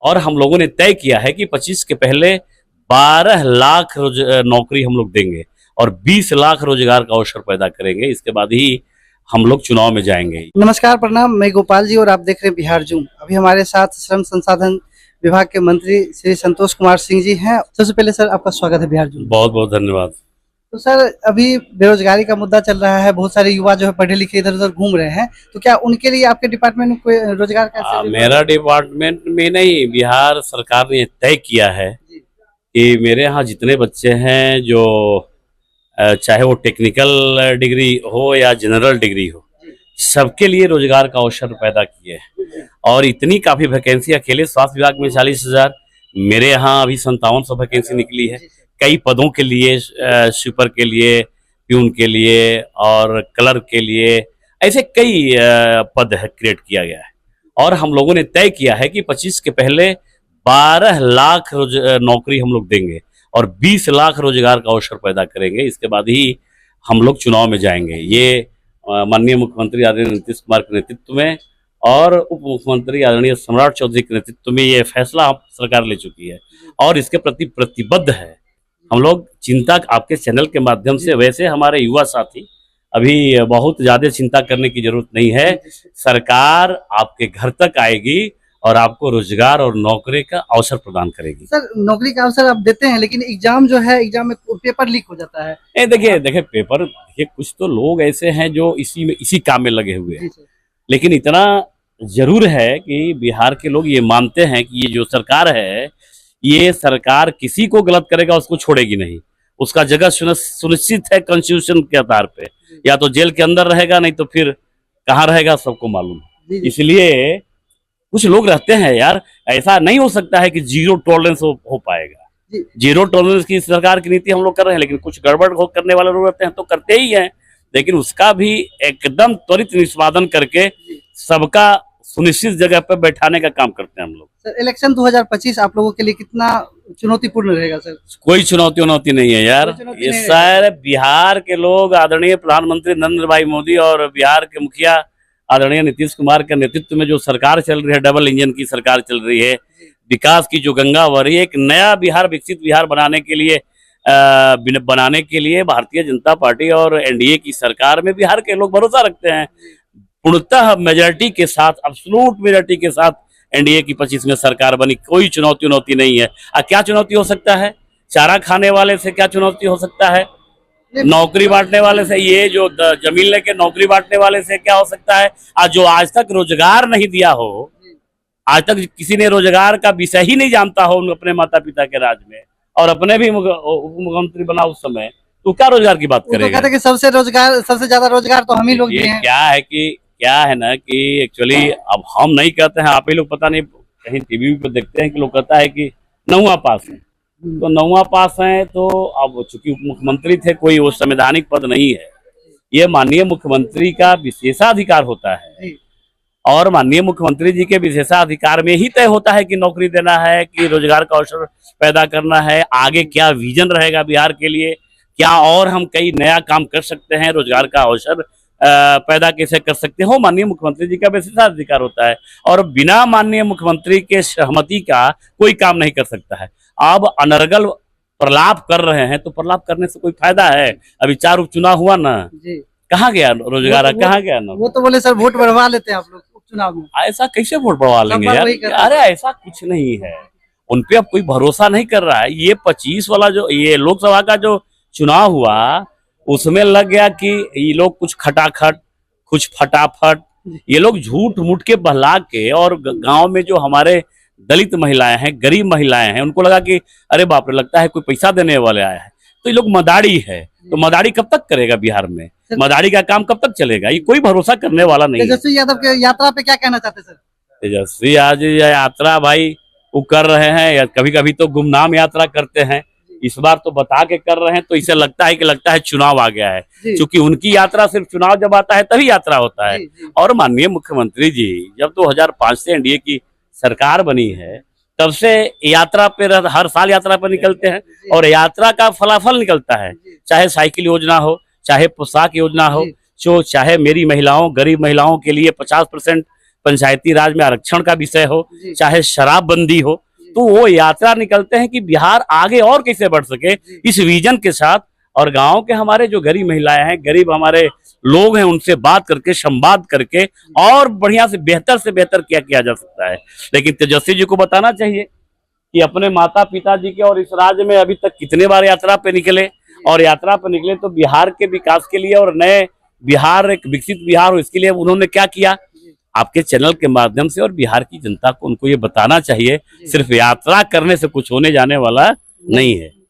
और हम लोगों ने तय किया है कि 25 के पहले 12 लाख नौकरी हम लोग देंगे और 20 लाख रोजगार का अवसर पैदा करेंगे। इसके बाद ही हम लोग चुनाव में जाएंगे। नमस्कार, प्रणाम। मैं गोपाल जी और आप देख रहे हैं बिहार जूम। अभी हमारे साथ श्रम संसाधन विभाग के मंत्री श्री संतोष कुमार सिंह जी हैं। सबसे पहले सर आपका स्वागत है बिहार जूम। बहुत बहुत धन्यवाद। तो सर अभी बेरोजगारी का मुद्दा चल रहा है, बहुत सारे युवा जो है पढ़े लिखे इधर उधर घूम रहे हैं, तो क्या उनके लिए आपके डिपार्टमेंट में कोई रोजगार का मेरा डिपार्टमेंट में नहीं, बिहार सरकार ने तय किया है कि मेरे यहाँ जितने बच्चे हैं जो चाहे वो टेक्निकल डिग्री हो या जनरल डिग्री हो, सबके लिए रोजगार का अवसर पैदा किए हैं। और इतनी काफी वैकेंसी अकेले स्वास्थ्य विभाग में 40,000, मेरे यहाँ अभी 5700 वैकेंसी निकली है कई पदों के लिए, स्वीपर के लिए, प्यून के लिए और क्लर्क के लिए, ऐसे कई पद है क्रिएट किया गया है। और हम लोगों ने तय किया है कि 25 के पहले 12 लाख नौकरी हम लोग देंगे और 20 लाख रोजगार का अवसर पैदा करेंगे। इसके बाद ही हम लोग चुनाव में जाएंगे। ये माननीय मुख्यमंत्री आदरणीय नीतीश कुमार के नेतृत्व में और उप मुख्यमंत्री आदरणीय सम्राट चौधरी के नेतृत्व में ये फैसला सरकार ले चुकी है और इसके प्रति प्रतिबद्ध है। हम लोग चिंता आपके चैनल के माध्यम से, वैसे हमारे युवा साथी अभी बहुत ज्यादा चिंता करने की जरूरत नहीं है। सरकार आपके घर तक आएगी और आपको रोजगार और नौकरी का अवसर प्रदान करेगी। सर नौकरी का अवसर आप देते हैं, लेकिन एग्जाम जो है, एग्जाम में पेपर लीक हो जाता है। देखिए पेपर, देखिए कुछ तो लोग ऐसे हैं जो इसी काम में लगे हुए हैं, लेकिन इतना जरूर है कि बिहार के लोग ये मानते हैं कि ये जो सरकार है, ये सरकार किसी को गलत करेगा उसको छोड़ेगी नहीं। उसका जगह सुनिश्चित है कॉन्स्टिट्यूशन के आधार पे, या तो जेल के अंदर रहेगा, नहीं तो फिर कहाँ रहेगा सबको मालूम है। इसलिए कुछ लोग रहते हैं यार, ऐसा नहीं हो सकता है कि जीरो टॉलरेंस हो पाएगा। जीरो टॉलरेंस की सरकार की नीति हम लोग कर रहे हैं, लेकिन कुछ गड़बड़ करने वाले लोग रहते हैं तो करते ही हैं, लेकिन उसका भी एकदम त्वरित निष्पादन करके सबका सुनिश्चित जगह पर बैठाने का काम करते हैं हम लोग। सर इलेक्शन 2025 आप लोगों के लिए कितना चुनौतीपूर्ण रहेगा सर? कोई चुनौती नहीं है यार। ये सारे बिहार के लोग आदरणीय प्रधानमंत्री नरेंद्र भाई मोदी और बिहार के मुखिया आदरणीय नीतीश कुमार के नेतृत्व में जो सरकार चल रही है, डबल इंजन की सरकार चल रही है, विकास की जो गंगा बह रही है, एक नया बिहार, विकसित बिहार बनाने के लिए भारतीय जनता पार्टी और एनडीए की सरकार में बिहार के लोग भरोसा रखते हैं। पूर्णतः मेजॉरिटी के साथ, एब्सोल्यूट मेजॉरिटी के साथ एनडीए की 25 में सरकार बनी। कोई चुनौती नहीं है। क्या चुनौती हो सकता है? चारा खाने वाले से क्या चुनौती हो सकता है? नौकरी बांटने वाले से, ये जो जमीन लेके नौकरी बांटने वाले से क्या हो सकता है? जो आज तक रोजगार नहीं दिया हो, आज तक किसी ने रोजगार का विषय ही नहीं जानता हो अपने माता पिता के राज में, और अपने भी उप मुख्यमंत्री बना उस समय, तो क्या रोजगार की बात करेगा? तो कि सबसे ज्यादा रोजगार तो हम ही लोग दिए हैं। क्या है ना कि एक्चुअली अब हम नहीं कहते हैं, आप ही लोग पता नहीं कहीं टीवी पे देखते हैं कि लोग कहता है कि 9वां पास है, तो 9वां पास है। तो अब चूंकि उप मुख्यमंत्री थे, कोई वो संवैधानिक पद नहीं है, ये माननीय मुख्यमंत्री का विशेषाधिकार होता है और माननीय मुख्यमंत्री जी के विशेषाधिकार में ही तय होता है कि नौकरी देना है, कि रोजगार का अवसर पैदा करना है, आगे क्या विजन रहेगा बिहार के लिए, क्या और हम कई नया काम कर सकते हैं, रोजगार का अवसर पैदा कैसे कर सकते हो, माननीय मुख्यमंत्री जी का विशेषाधिकार होता है। और बिना माननीय मुख्यमंत्री के सहमति का कोई काम नहीं कर सकता है। अब अनर्गल प्रलाप कर रहे हैं, तो प्रलाप करने से कोई फायदा है? अभी 4 उपचुनाव हुआ ना, कहाँ गया रोजगार? कहाँ गया ना? वो तो बोले सर वोट बढ़वा लेते हैं आप लोग उपचुनाव में। ऐसा कैसे वोट बढ़वा लेंगे यार? अरे ऐसा कुछ नहीं है, उनपे अब कोई भरोसा नहीं कर रहा है। ये 25 वाला जो ये लोकसभा का जो चुनाव हुआ, उसमें लग गया कि ये लोग कुछ खटाखट, कुछ फटाफट, ये लोग झूठ मूठ के बहला के, और गांव में जो हमारे दलित महिलाएं हैं, गरीब महिलाएं हैं, उनको लगा कि अरे बाप रे, लगता है कोई पैसा देने वाले आया है। तो ये लोग मदारी है, तो मदारी कब तक करेगा बिहार में? मदारी का काम कब तक चलेगा? ये कोई भरोसा करने वाला नहीं है। तेजस्वी यादव के यात्रा पे क्या कहना चाहते सर? तेजस्वी आज यात्रा भाई वो कर रहे हैं, या कभी कभी तो गुमनाम यात्रा करते हैं, इस बार तो बता के कर रहे हैं, तो इसे लगता है चुनाव आ गया है, क्योंकि उनकी यात्रा सिर्फ चुनाव जब आता है तभी यात्रा होता है। और माननीय मुख्यमंत्री जी जब 2005 से एनडीए की सरकार बनी है, तब से यात्रा पे हर साल यात्रा पर निकलते हैं, और यात्रा का फलाफल निकलता है, चाहे साइकिल योजना हो, चाहे पोशाक योजना हो, जो चाहे मेरी महिलाओं, गरीब महिलाओं के लिए 50% पंचायती राज में आरक्षण का विषय हो, जी। चाहे शराबबंदी हो, तो वो यात्रा निकलते हैं कि बिहार आगे और कैसे बढ़ सके इस विजन के साथ। और गांव के हमारे जो गरीब महिलाएं हैं, गरीब हमारे लोग हैं, उनसे बात करके, संवाद करके और बढ़िया से बेहतर क्या किया जा सकता है। लेकिन तेजस्वी जी को बताना चाहिए कि अपने माता पिता जी के और इस राज्य में अभी तक कितने बार यात्रा पे निकले, और यात्रा पे निकले तो बिहार के विकास के लिए और नए बिहार, एक विकसित बिहार हो, इसके लिए उन्होंने क्या किया। आपके चैनल के माध्यम से और बिहार की जनता को उनको ये बताना चाहिए, सिर्फ यात्रा करने से कुछ होने जाने वाला नहीं है।